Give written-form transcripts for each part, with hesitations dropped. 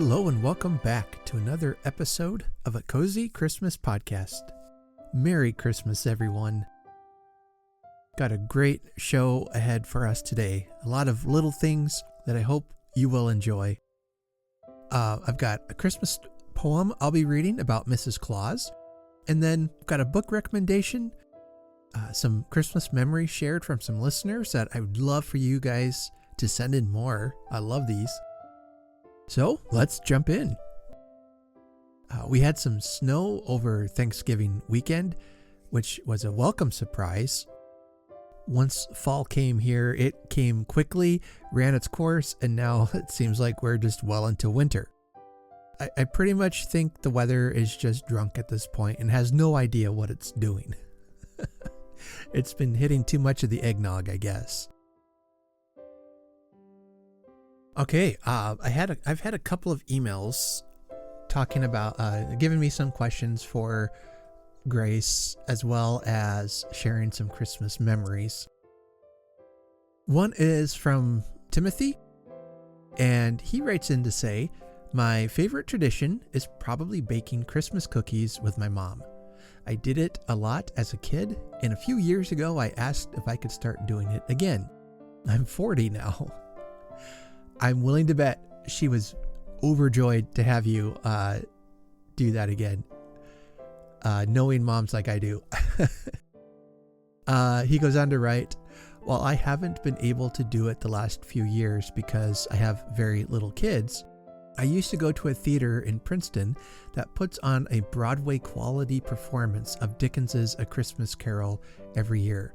Hello and welcome back to another episode of a Cozy Christmas podcast. Merry Christmas, everyone. Got a great show ahead for us today. A lot of little things that I hope you will enjoy. I've got a Christmas poem I'll be reading about Mrs. Claus. And then I've got a book recommendation, some Christmas memories shared from some listeners that I would love for you guys to send in more. I love these. So let's jump in. We had some snow over Thanksgiving weekend, which was a welcome surprise. Once fall came here, it came quickly, ran its course, and now it seems like we're just well into winter. I pretty much think the weather is just drunk at this point and has no idea what it's doing. It's been hitting too much of the eggnog, I guess. Okay, I've had a couple of emails talking about giving me some questions for Grace, as well as sharing some Christmas memories. One is from Timothy, and he writes in to say, "My favorite tradition is probably baking Christmas cookies with my mom. I did it a lot as a kid, and a few years ago I asked if I could start doing it again. I'm 40 now. I'm willing to bet she was overjoyed to have you do that again, knowing moms like I do." He goes on to write, "While I haven't been able to do it the last few years because I have very little kids, I used to go to a theater in Princeton that puts on a Broadway quality performance of Dickens's A Christmas Carol every year.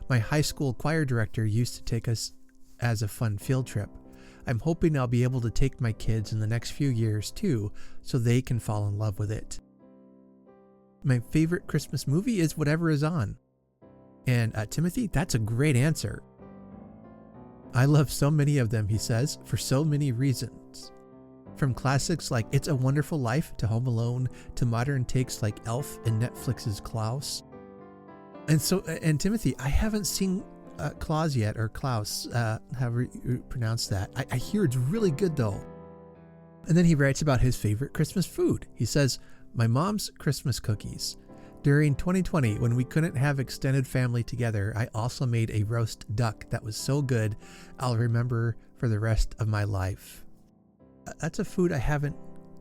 My high school choir director used to take us as a fun field trip. I'm hoping I'll be able to take my kids in the next few years too, so they can fall in love with it. My favorite Christmas movie is whatever is on." And Timothy, that's a great answer. I love so many of them, he says, for so many reasons. From classics like It's a Wonderful Life to Home Alone to modern takes like Elf and Netflix's Klaus. And Timothy, I haven't seen Claus yet, or Klaus, however you pronounce that. I hear it's really good though. And then he writes about his favorite Christmas food. He says, "My mom's Christmas cookies. During 2020, when we couldn't have extended family together, I also made a roast duck that was so good I'll remember for the rest of my life." That's a food I haven't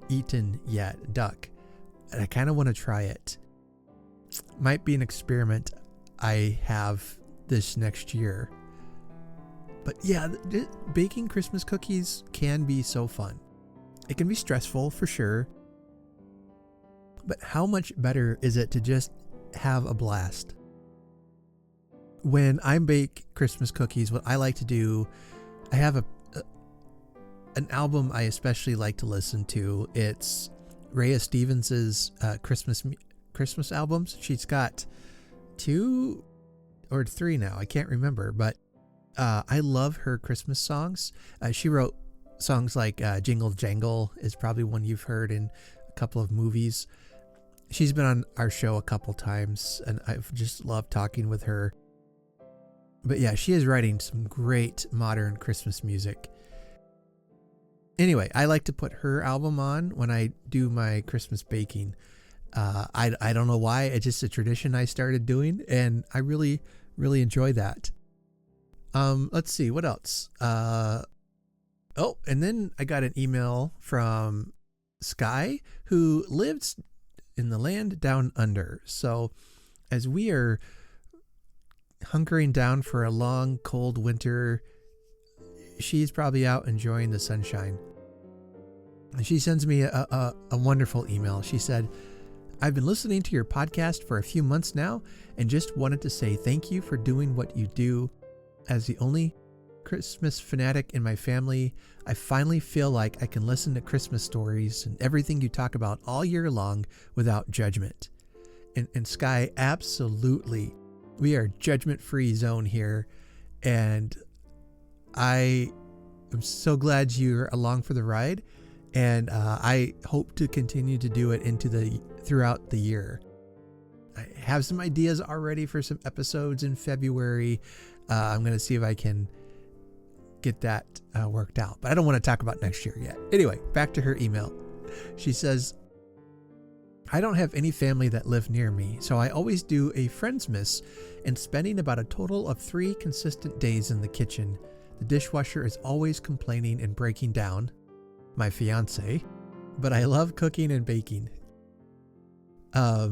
eaten yet, duck, and I kind of want to try it. Might be an experiment I have this next year. But yeah, baking Christmas cookies can be so fun. It can be stressful for sure, but how much better is it to just have a blast? When I bake Christmas cookies, what I like to do, I have an album I especially like to listen to. It's Rhea Stevens's Christmas albums. She's got 2 or 3 now, I can't remember, but I love her Christmas songs. She wrote songs like Jingle Jangle is probably one you've heard in a couple of movies. She's been on our show a couple times, and I've just loved talking with her. But yeah, she is writing some great modern Christmas music. Anyway, I like to put her album on when I do my Christmas baking. I don't know why, it's just a tradition I started doing, and I really enjoy that. Let's see, what else? And then I got an email from Sky, who lives in the land down under. So as we are hunkering down for a long, cold winter, she's probably out enjoying the sunshine. And she sends me a wonderful email. She said, "I've been listening to your podcast for a few months now and just wanted to say thank you for doing what you do. As the only Christmas fanatic in my family, I finally feel like I can listen to Christmas stories and everything you talk about all year long without judgment." And Sky, absolutely. We are judgment-free zone here, and I am so glad you're along for the ride, and I hope to continue to do it throughout the year. I have some ideas already for some episodes in February. I'm going to see if I can get that worked out. But I don't want to talk about next year yet. Anyway, back to her email. She says, I don't have any family that live near me, so I always do a Friendsmas and spending about a total of 3 consistent days in the kitchen. The dishwasher is always complaining and breaking down, my fiance, but I love cooking and baking. I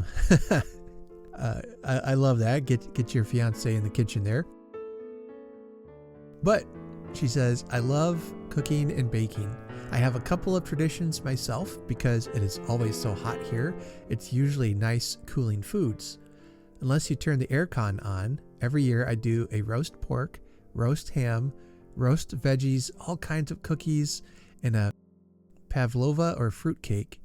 love that. Get your fiance in the kitchen there. But she says, I love cooking and baking. I have a couple of traditions myself because it is always so hot here. It's usually nice, cooling foods. Unless you turn the aircon on, every year I do a roast pork, roast ham, roast veggies, all kinds of cookies, and a pavlova or fruit cake.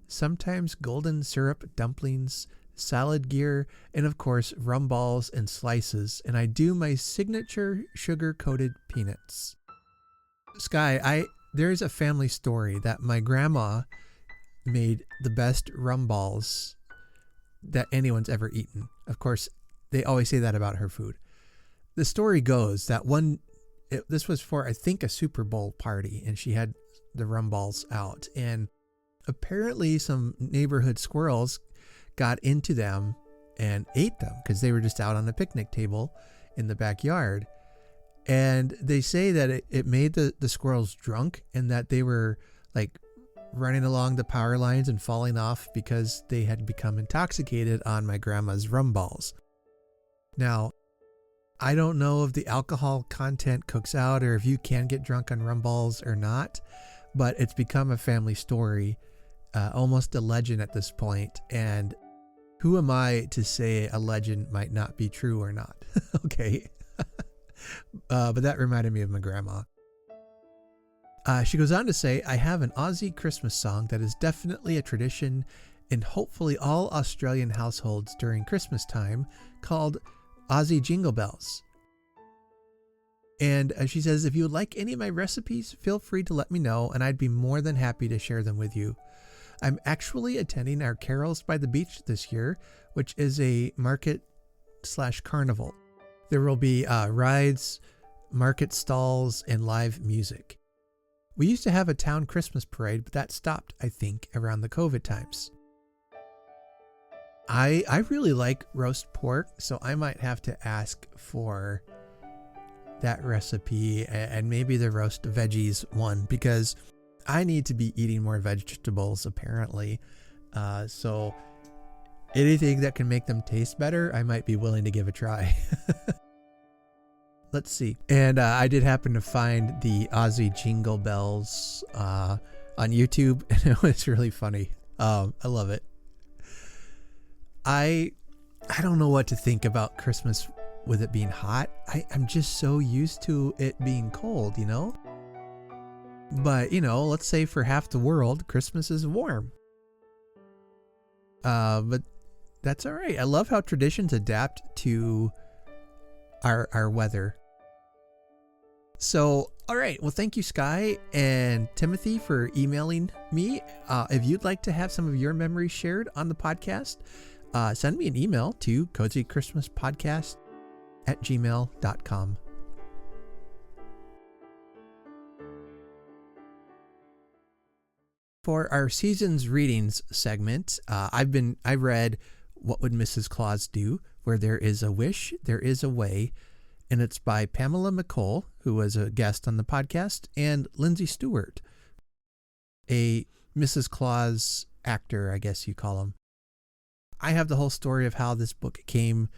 Sometimes golden syrup dumplings, salad gear, and of course rum balls and slices. And I do my signature sugar-coated peanuts. Sky, there's a family story that my grandma made the best rum balls that anyone's ever eaten. Of course, they always say that about her food. The story goes that this was for, I think, a Super Bowl party, and she had the rum balls out. And apparently some neighborhood squirrels got into them and ate them because they were just out on a picnic table in the backyard. And they say that it made the squirrels drunk and that they were like running along the power lines and falling off because they had become intoxicated on my grandma's rum balls. Now, I don't know if the alcohol content cooks out or if you can get drunk on rum balls or not, but it's become a family story, almost a legend at this point. And who am I to say a legend might not be true or not? Okay. But that reminded me of my grandma. She goes on to say, I have an Aussie Christmas song that is definitely a tradition in hopefully all Australian households during Christmas time called Aussie Jingle Bells. And she says, if you would like any of my recipes, feel free to let me know and I'd be more than happy to share them with you. I'm actually attending our Carols by the Beach this year, which is a market/carnival. There will be rides, market stalls, and live music. We used to have a town Christmas parade, but that stopped, I think, around the COVID times. I really like roast pork, so I might have to ask for that recipe and maybe the roast veggies one, because I need to be eating more vegetables apparently. So anything that can make them taste better, I might be willing to give a try. Let's see. And I did happen to find the Aussie Jingle Bells on YouTube, and it was really funny. I love it. I don't know what to think about Christmas with it being hot. I'm just so used to it being cold, you know? But, you know, let's say for half the world, Christmas is warm. But that's all right. I love how traditions adapt to our weather. So, all right. Well, thank you, Sky and Timothy, for emailing me. If you'd like to have some of your memories shared on the podcast, send me an email to cozychristmaspodcast@gmail.com. For our season's readings segment, I read What Would Mrs. Claus Do? Where There Is a Wish, There Is a Way, and it's by Pamela McColl, who was a guest on the podcast, and Lindsay Stewart, a Mrs. Claus actor, I guess you call him. I have the whole story of how this book came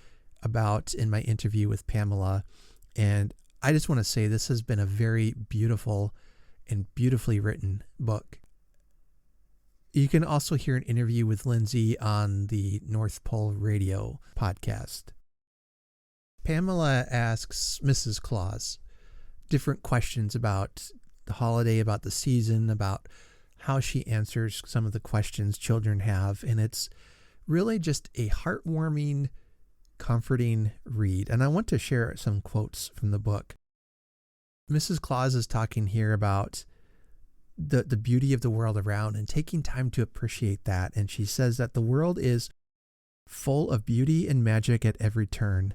about in my interview with Pamela, and I just want to say this has been a very beautiful and beautifully written book. You can also hear an interview with Lindsay on the North Pole Radio podcast. Pamela asks Mrs. Claus different questions about the holiday, about the season, about how she answers some of the questions children have. And it's really just a heartwarming, comforting read. And I want to share some quotes from the book. Mrs. Claus is talking here about the beauty of the world around and taking time to appreciate that. And she says that the world is full of beauty and magic at every turn.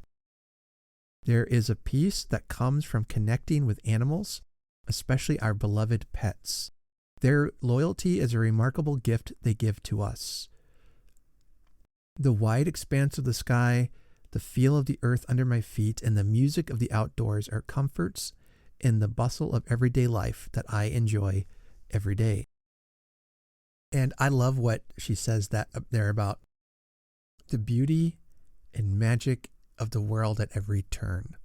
There is a peace that comes from connecting with animals, especially our beloved pets. Their loyalty is a remarkable gift they give to us. The wide expanse of the sky, the feel of the earth under my feet, and the music of the outdoors are comforts in the bustle of everyday life that I enjoy every day. And I love what she says that up there about the beauty and magic of the world at every turn.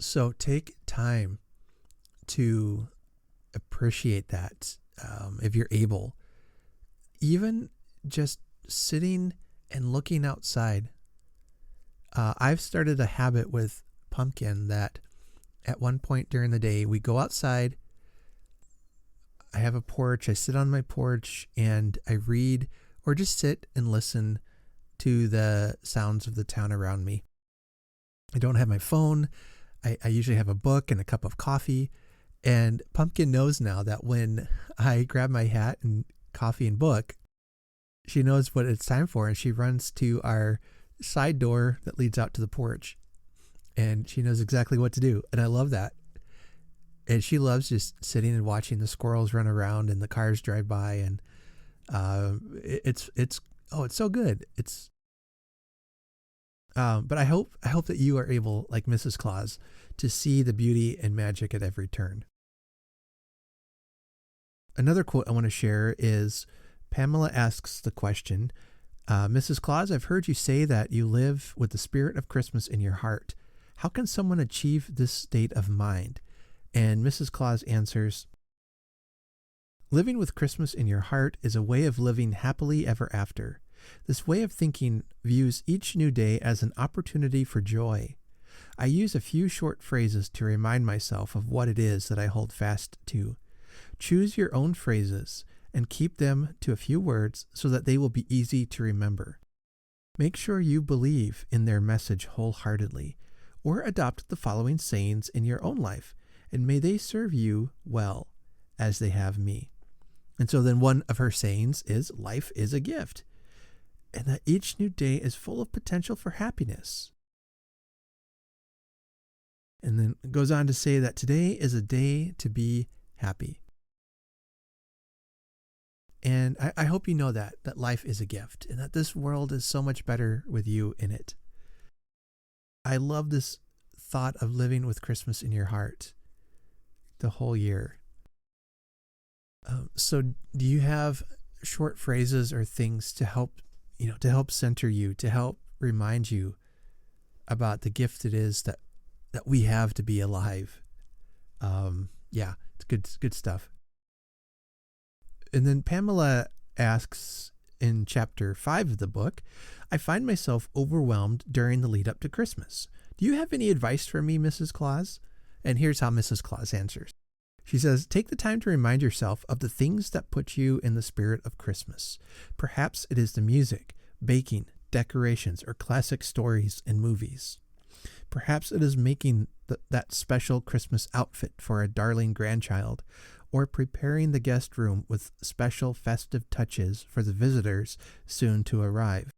So take time to appreciate that, if you're able. Even just sitting and looking outside. I've started a habit with Pumpkin that at one point during the day, we go outside. I have a porch. I sit on my porch and I read or just sit and listen to the sounds of the town around me. I don't have my phone. I usually have a book and a cup of coffee. And Pumpkin knows now that when I grab my hat and coffee and book, she knows what it's time for. And she runs to our side door that leads out to the porch. And she knows exactly what to do. And I love that. And she loves just sitting and watching the squirrels run around and the cars drive by. And it's so good. But I hope that you are able, like Mrs. Claus, to see the beauty and magic at every turn. Another quote I want to share is Pamela asks the question, Mrs. Claus, I've heard you say that you live with the spirit of Christmas in your heart. How can someone achieve this state of mind? And Mrs. Claus answers, living with Christmas in your heart is a way of living happily ever after. This way of thinking views each new day as an opportunity for joy. I use a few short phrases to remind myself of what it is that I hold fast to. Choose your own phrases and keep them to a few words so that they will be easy to remember. Make sure you believe in their message wholeheartedly, or adopt the following sayings in your own life, and may they serve you well as they have me. And so then one of her sayings is, life is a gift, and that each new day is full of potential for happiness. And then it goes on to say that today is a day to be happy. And I hope you know that life is a gift and that this world is so much better with you in it. I love this thought of living with Christmas in your heart the whole year. So do you have short phrases or things to help center you, to help remind you about the gift it is that we have to be alive? It's good stuff. And then Pamela asks in chapter 5 of the book, I find myself overwhelmed during the lead up to Christmas. Do you have any advice for me, Mrs. Claus? And here's how Mrs. Claus answers. She says, take the time to remind yourself of the things that put you in the spirit of Christmas. Perhaps it is the music, baking, decorations, or classic stories and movies. Perhaps it is making that special Christmas outfit for a darling grandchild, or preparing the guest room with special festive touches for the visitors soon to arrive.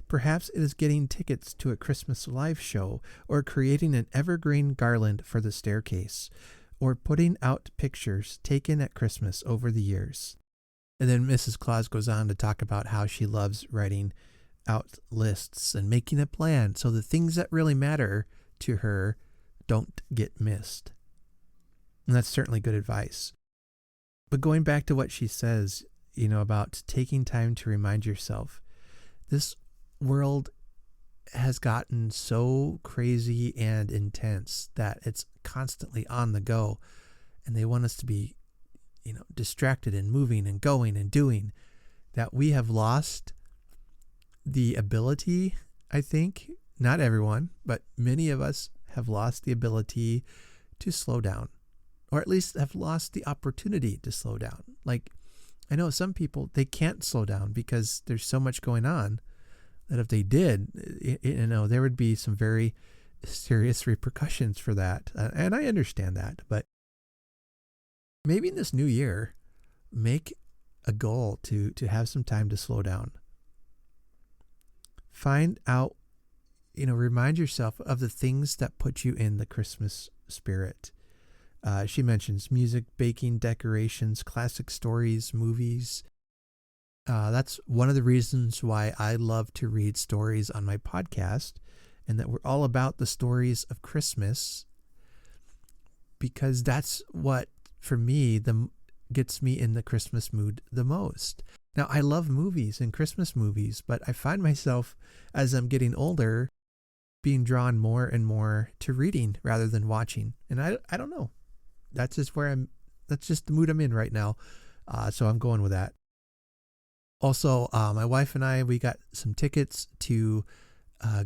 Perhaps it is getting tickets to a Christmas live show, or creating an evergreen garland for the staircase, or putting out pictures taken at Christmas over the years. And then Mrs. Claus goes on to talk about how she loves writing out lists and making a plan so the things that really matter to her don't get missed. And that's certainly good advice. But going back to what she says, about taking time to remind yourself, this world has gotten so crazy and intense that it's constantly on the go, and they want us to be, distracted and moving and going and doing, that we have lost the ability, I think, not everyone, but many of us have lost the ability to slow down, or at least have lost the opportunity to slow down. Like, I know some people, they can't slow down because there's so much going on that if they did, there would be some very serious repercussions for that. And I understand that, but maybe in this new year, make a goal to have some time to slow down. Find out remind yourself of the things that put you in the Christmas spirit. She mentions music, baking, decorations, classic stories, movies. That's one of the reasons why I love to read stories on my podcast, and that we're all about the stories of Christmas, because that's what, for me, gets me in the Christmas mood the most. Now, I love movies and Christmas movies, but I find myself, as I'm getting older, being drawn more and more to reading rather than watching. And I don't know. That's just the mood I'm in right now. So I'm going with that. Also, my wife and I, we got some tickets to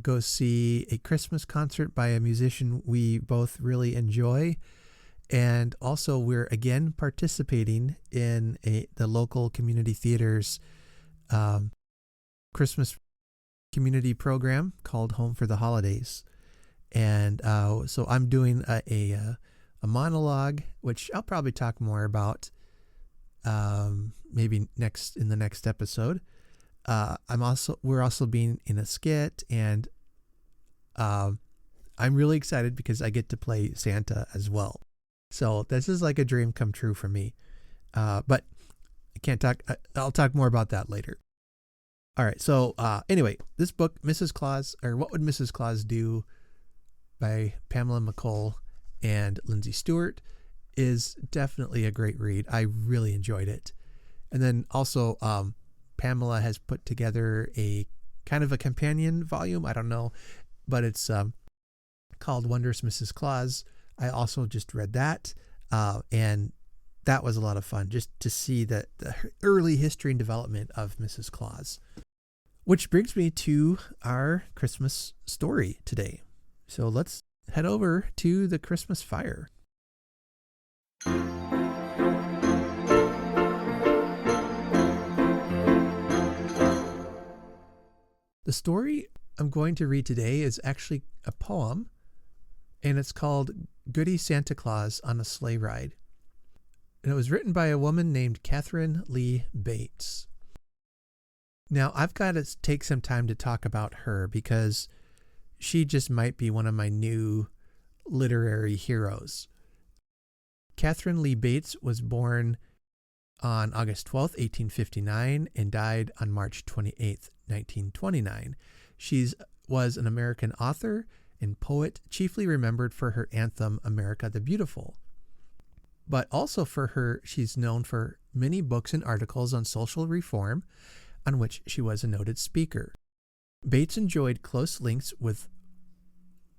go see a Christmas concert by a musician we both really enjoy. And also, we're again participating in the local community theater's Christmas community program called Home for the Holidays. And so I'm doing a monologue, which I'll probably talk more about maybe in the next episode. We're also being in a skit, and I'm really excited because I get to play Santa as well. So this is like a dream come true for me. But I can't talk. I'll talk more about that later. All right. So anyway, this book, Mrs. Claus, or What Would Mrs. Claus Do, by Pamela McColl and Lindsay Stewart, is definitely a great read. I really enjoyed it. And then also Pamela has put together a kind of a companion volume. I don't know, but it's called Wondrous Mrs. Claus. I also just read that, and that was a lot of fun, just to see the early history and development of Mrs. Claus. Which brings me to our Christmas story today. So let's head over to the Christmas fire. The story I'm going to read today is actually a poem, and it's called Goody Santa Claus on a Sleigh Ride. And it was written by a woman named Katharine Lee Bates. Now, I've got to take some time to talk about her because she just might be one of my new literary heroes. Katharine Lee Bates was born on August 12th, 1859, and died on March 28th, 1929. She was an American author and poet, chiefly remembered for her anthem, America the Beautiful. But also she's known for many books and articles on social reform, on which she was a noted speaker. Bates enjoyed close links with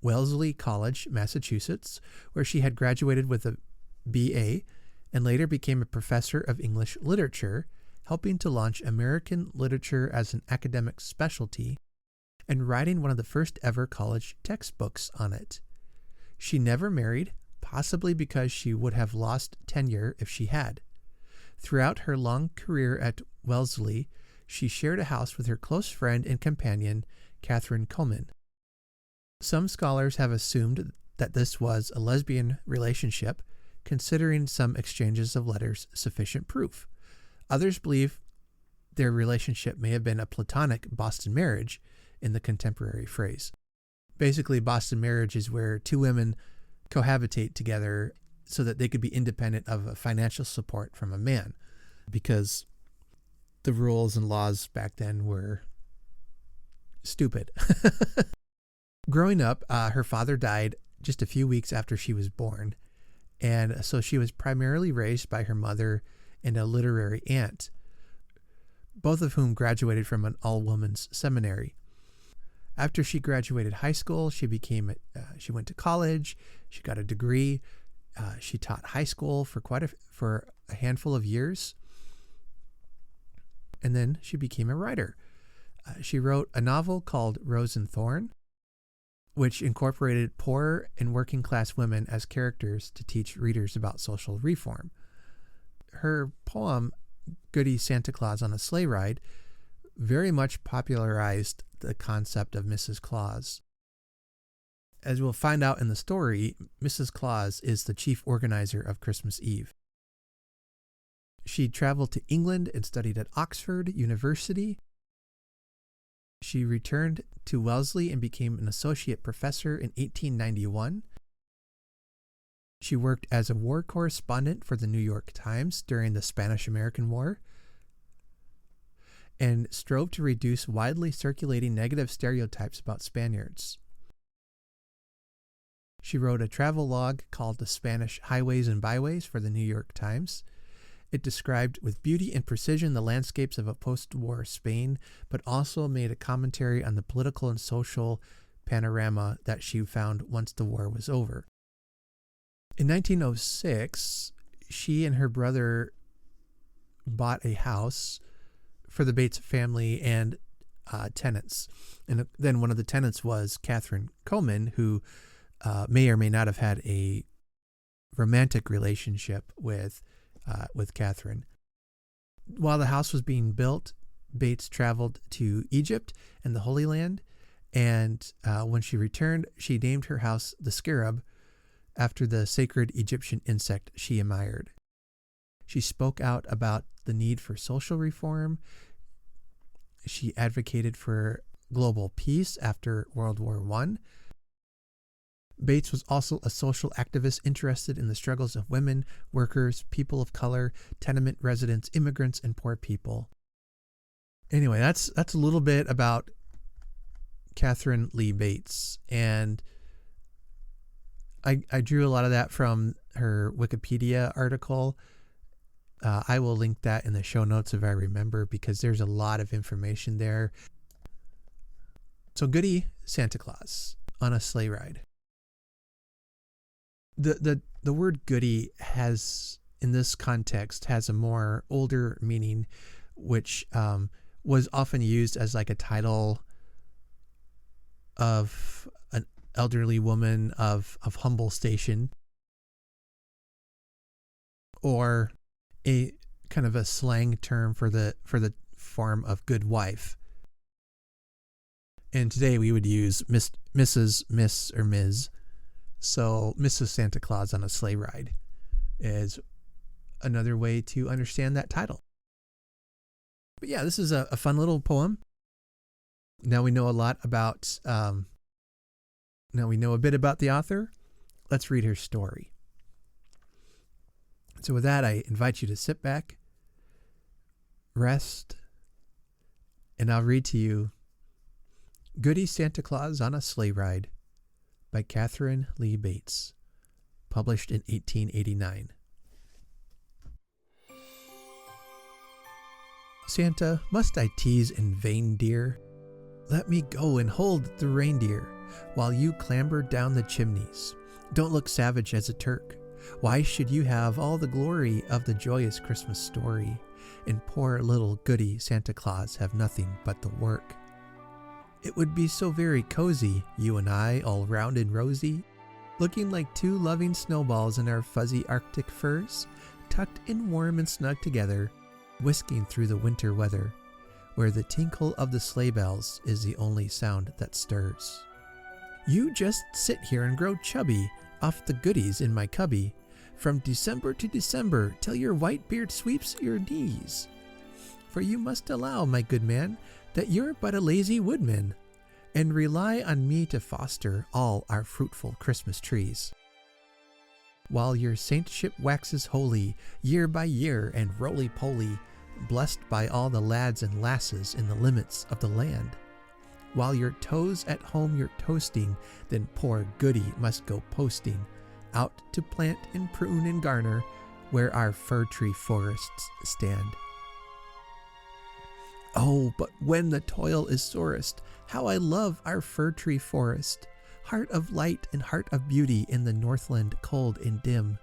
Wellesley College, Massachusetts, where she had graduated with a B.A. and later became a professor of English literature, helping to launch American literature as an academic specialty and writing one of the first ever college textbooks on it. She never married, possibly because she would have lost tenure if she had. Throughout her long career at Wellesley, she shared a house with her close friend and companion, Catherine Coleman. Some scholars have assumed that this was a lesbian relationship, considering some exchanges of letters sufficient proof. Others believe their relationship may have been a platonic Boston marriage, in the contemporary phrase. Basically, Boston marriage is where two women cohabitate together so that they could be independent of a financial support from a man, because the rules and laws back then were stupid. Growing up, her father died just a few weeks after she was born, and so she was primarily raised by her mother and a literary aunt, both of whom graduated from an all-women's seminary. After she graduated high school, she went to college. She got a degree. She taught high school for a handful of years, and then she became a writer. She wrote a novel called Rose and Thorn, which incorporated poor and working class women as characters to teach readers about social reform. Her poem, Goody Santa Claus on a Sleigh Ride, very much popularized the concept of Mrs. Claus. As we'll find out in the story, Mrs. Claus is the chief organizer of Christmas Eve. She traveled to England and studied at Oxford University. She returned to Wellesley and became an associate professor in 1891. She worked as a war correspondent for the New York Times during the Spanish-American War and strove to reduce widely circulating negative stereotypes about Spaniards. She wrote a travel log called The Spanish Highways and Byways for the New York Times. It described with beauty and precision the landscapes of a post-war Spain, but also made a commentary on the political and social panorama that she found once the war was over. In 1906, she and her brother bought a house for the Bates family and tenants. And then one of the tenants was Catherine Coleman, who may or may not have had a romantic relationship with Catherine. While the house was being built, Bates traveled to Egypt and the Holy Land, and when she returned, she named her house the Scarab after the sacred Egyptian insect she admired. She spoke out about the need for social reform. She advocated for global peace after World War I. Bates was also a social activist interested in the struggles of women, workers, people of color, tenement residents, immigrants, and poor people. Anyway, that's a little bit about Katharine Lee Bates, and I drew a lot of that from her Wikipedia article. I will link that in the show notes if I remember, because there's a lot of information there. So, Goody Santa Claus on a sleigh ride. The word goody has, in this context, has a more older meaning, which was often used as like a title of an elderly woman of humble station, or a kind of a slang term for the form of good wife. And today we would use Mrs., Miss, or Ms. So Mrs. Santa Claus on a sleigh ride is another way to understand that title. But yeah, this is a fun little poem. Now we know a lot about, now we know a bit about the author. Let's read her story. So with that, I invite you to sit back, rest, and I'll read to you Goody Santa Claus on a Sleigh Ride by Katharine Lee Bates, published in 1889. Santa, must I tease in vain, dear? Let me go and hold the reindeer while you clamber down the chimneys. Don't look savage as a Turk. Why should you have all the glory of the joyous Christmas story, and poor little Goody Santa Claus have nothing but the work? It would be so very cozy, you and I, all round and rosy, looking like two loving snowballs in our fuzzy Arctic furs, tucked in warm and snug together, whisking through the winter weather, where the tinkle of the sleigh bells is the only sound that stirs. You just sit here and grow chubby off the goodies in my cubby, from December to December, till your white beard sweeps your knees. For you must allow, my good man, that you're but a lazy woodman, and rely on me to foster all our fruitful Christmas trees. While your saintship waxes holy year by year and roly-poly, blessed by all the lads and lasses in the limits of the land. While your toes at home you're toasting, then poor Goody must go posting, out to plant and prune and garner where our fir tree forests stand. Oh, but when the toil is sorest, how I love our fir tree forest, heart of light and heart of beauty in the Northland cold and dim,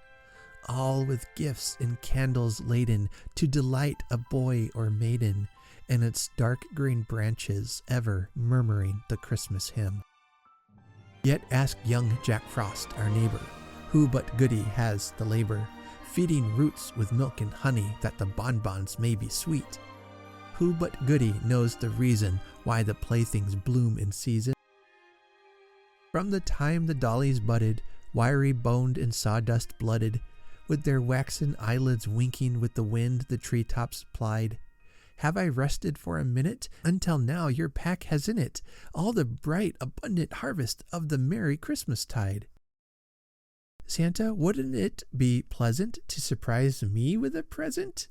all with gifts and candles laden to delight a boy or maiden, and its dark green branches ever murmuring the Christmas hymn. Yet ask young Jack Frost, our neighbor, who but Goody has the labor, feeding roots with milk and honey that the bonbons may be sweet. Who but Goody knows the reason why the playthings bloom in season? From the time the dollies budded, wiry-boned and sawdust-blooded, with their waxen eyelids winking with the wind the treetops plied, Have I rested for a minute? Until now your pack has in it all the bright, abundant harvest of the merry Christmas tide. Santa, wouldn't it be pleasant to surprise me with a present?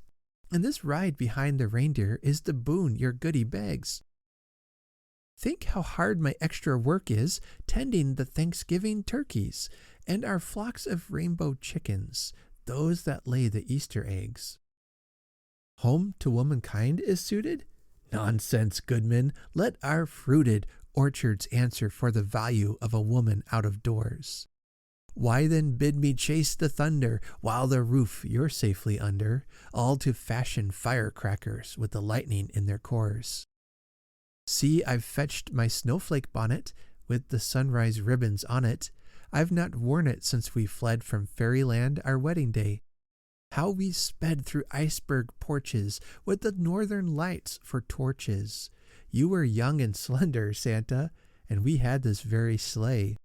And this ride behind the reindeer is the boon your goody begs. Think how hard my extra work is tending the Thanksgiving turkeys and our flocks of rainbow chickens, those that lay the Easter eggs. Home to womankind is suited? Nonsense, goodman, let our fruited orchards answer for the value of a woman out of doors. Why then bid me chase the thunder while the roof you're safely under, all to fashion firecrackers with the lightning in their cores? See, I've fetched my snowflake bonnet with the sunrise ribbons on it. I've not worn it since we fled from fairyland our wedding day. How we sped through iceberg porches with the northern lights for torches. You were young and slender, Santa, and we had this very sleigh.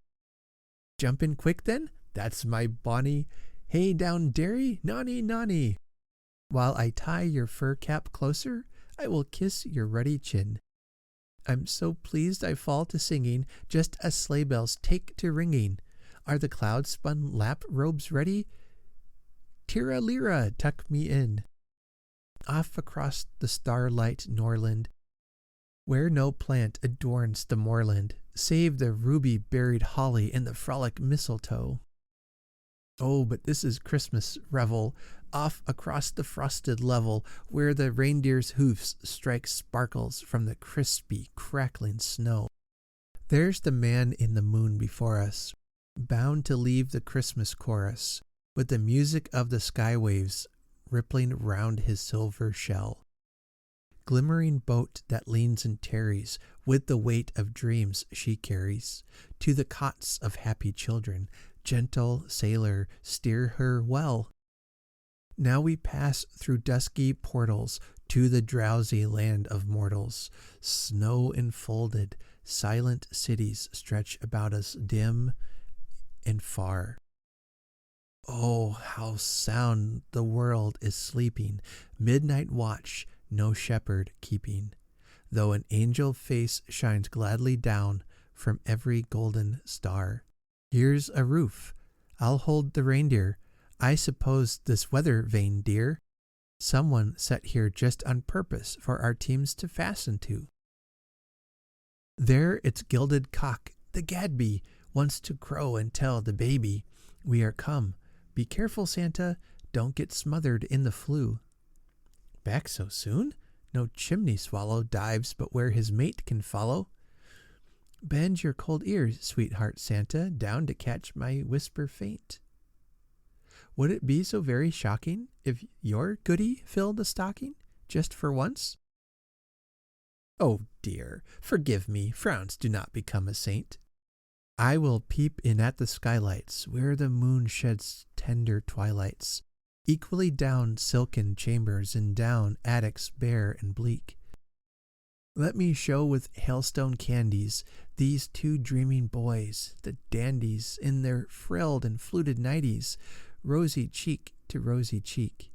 Jump in quick then, that's my bonny. Hey down dairy, nonny nonny. While I tie your fur cap closer, I will kiss your ruddy chin. I'm so pleased I fall to singing, just as sleigh bells take to ringing. Are the cloud-spun lap robes ready? Tira-lira, tuck me in. Off across the starlight norland, where no plant adorns the moorland, save the ruby-berried holly and the frolic mistletoe. Oh, but this is Christmas revel, off across the frosted level, where the reindeer's hoofs strike sparkles from the crispy, crackling snow. There's the man in the moon before us, bound to leave the Christmas chorus, with the music of the sky waves rippling round his silver shell. Glimmering boat that leans and tarries, with the weight of dreams she carries, to the cots of happy children, gentle sailor, steer her well. Now we pass through dusky portals to the drowsy land of mortals. Snow enfolded, silent cities stretch about us dim and far. Oh, how sound the world is sleeping, midnight watch no shepherd keeping, though an angel face shines gladly down from every golden star. Here's a roof, I'll hold the reindeer. I suppose this weather vane, dear, someone set here just on purpose for our teams to fasten to. There its gilded cock, the Gadby, wants to crow and tell the baby, we are come. Be careful, Santa, don't get smothered in the flue. Back so soon? No chimney swallow dives but where his mate can follow. Bend your cold ears, sweetheart Santa, down to catch my whisper faint. Would it be so very shocking if your goody filled a stocking, just for once? Oh dear, forgive me, frowns do not become a saint. I will peep in at the skylights, where the moon sheds tender twilights, equally down silken chambers and down attics bare and bleak. Let me show with hailstone candies these two dreaming boys, the dandies, in their frilled and fluted nighties, rosy cheek to rosy cheek.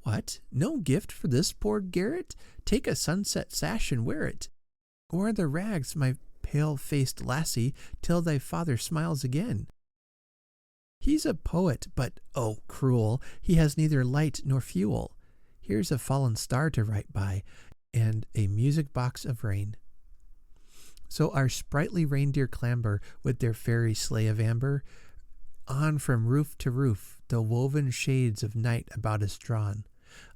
What, no gift for this poor garret? Take a sunset sash and wear it. Or the rags, my pale-faced lassie, till thy father smiles again. He's a poet, but, oh, cruel, he has neither light nor fuel. Here's a fallen star to write by, and a music box of rain. So our sprightly reindeer clamber with their fairy sleigh of amber, on from roof to roof, the woven shades of night about us drawn.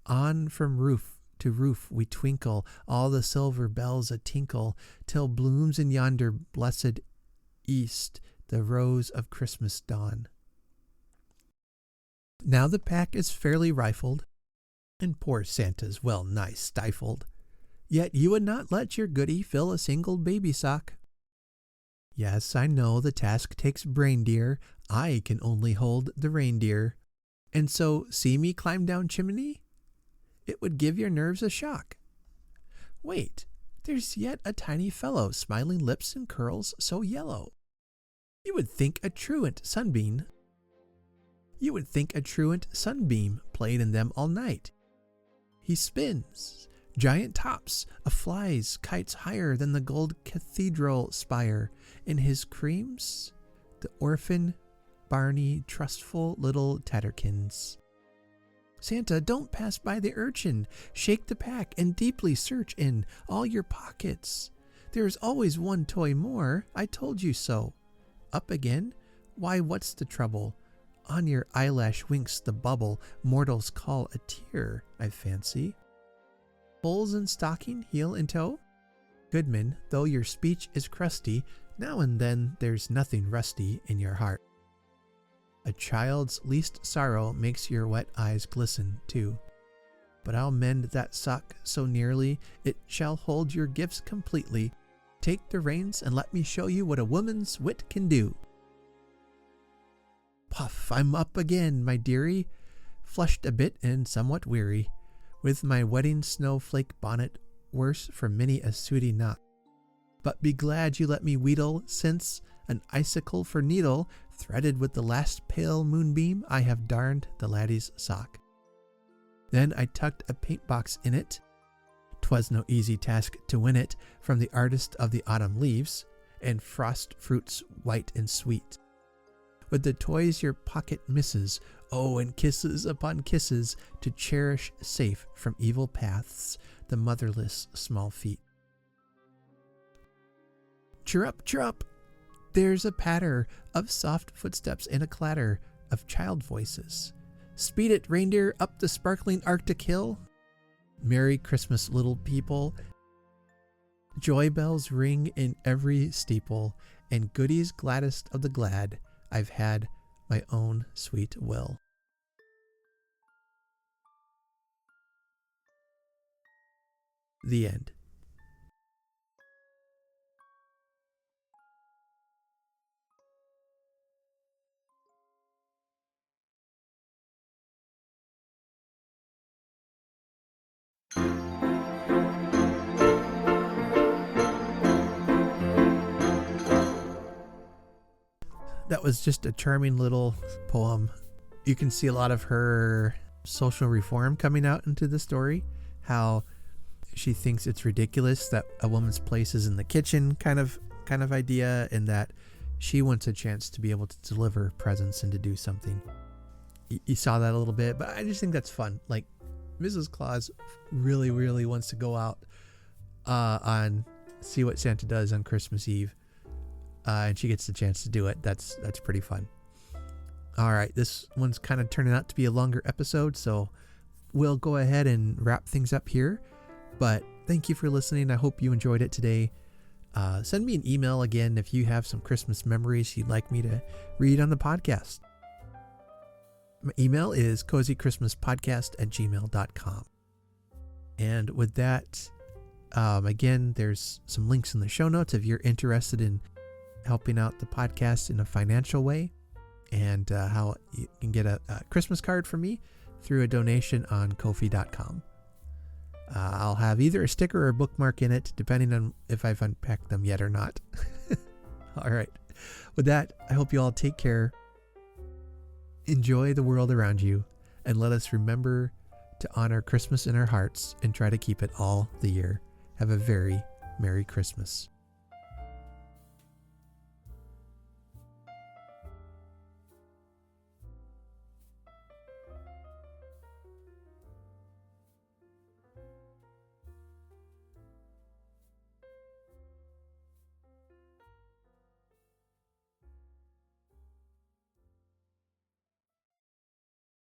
On from roof to roof we twinkle, all the silver bells a-tinkle, till blooms in yonder blessed east the rose of Christmas dawn. Now the pack is fairly rifled, and poor Santa's well nigh stifled. Yet you would not let your goody fill a single baby sock. Yes, I know the task takes brain, dear. I can only hold the reindeer. And so, see me climb down chimney? It would give your nerves a shock. Wait, there's yet a tiny fellow, smiling lips and curls so yellow. You would think a truant sunbeam played in them all night. He spins giant tops of flies, kites higher than the gold cathedral spire. In his creams, the orphan Barney, trustful little tatterkins. Santa, don't pass by the urchin. Shake the pack and deeply search in all your pockets. There is always one toy more. I told you so. Up again? Why, what's the trouble? On your eyelash winks the bubble mortals call a tear, I fancy. Holes in stocking, heel and toe? Goodman, though your speech is crusty, now and then there's nothing rusty in your heart. A child's least sorrow makes your wet eyes glisten, too. But I'll mend that sock so nearly, it shall hold your gifts completely. Take the reins and let me show you what a woman's wit can do. Puff, I'm up again, my dearie, flushed a bit and somewhat weary, with my wedding snowflake bonnet worse for many a sooty knot. But be glad you let me wheedle, since an icicle for needle, threaded with the last pale moonbeam, I have darned the laddie's sock. Then I tucked a paint box in it. 'Twas no easy task to win it from the artist of the autumn leaves, and frost fruits white and sweet. With the toys your pocket misses, oh, and kisses upon kisses, to cherish safe from evil paths the motherless small feet. Chirrup, chirrup! There's a patter of soft footsteps and a clatter of child voices. Speed it, reindeer, up the sparkling Arctic hill. Merry Christmas, little people. Joy bells ring in every steeple, and goodies gladdest of the glad. I've had my own sweet will. The end. That was just a charming little poem. You can see a lot of her social reform coming out into the story. How she thinks it's ridiculous that a woman's place is in the kitchen kind of idea, and that she wants a chance to be able to deliver presents and to do something. You saw that a little bit, but I just think that's fun. Like, Mrs. Claus really, really wants to go out on see what Santa does on Christmas Eve. And she gets the chance to do it. That's pretty fun. All right, this one's kind of turning out to be a longer episode, so we'll go ahead and wrap things up here. But thank you for listening. I hope you enjoyed it today. Send me an email again if you have some Christmas memories you'd like me to read on the podcast. My email is cozychristmaspodcast@gmail.com. And with that, again, there's some links in the show notes if you're interested in helping out the podcast in a financial way, and how you can get a Christmas card from me through a donation on Ko-fi.com. I'll have either a sticker or a bookmark in it, depending on if I've unpacked them yet or not. All right. With that, I hope you all take care. Enjoy the world around you, and let us remember to honor Christmas in our hearts and try to keep it all the year. Have a very Merry Christmas.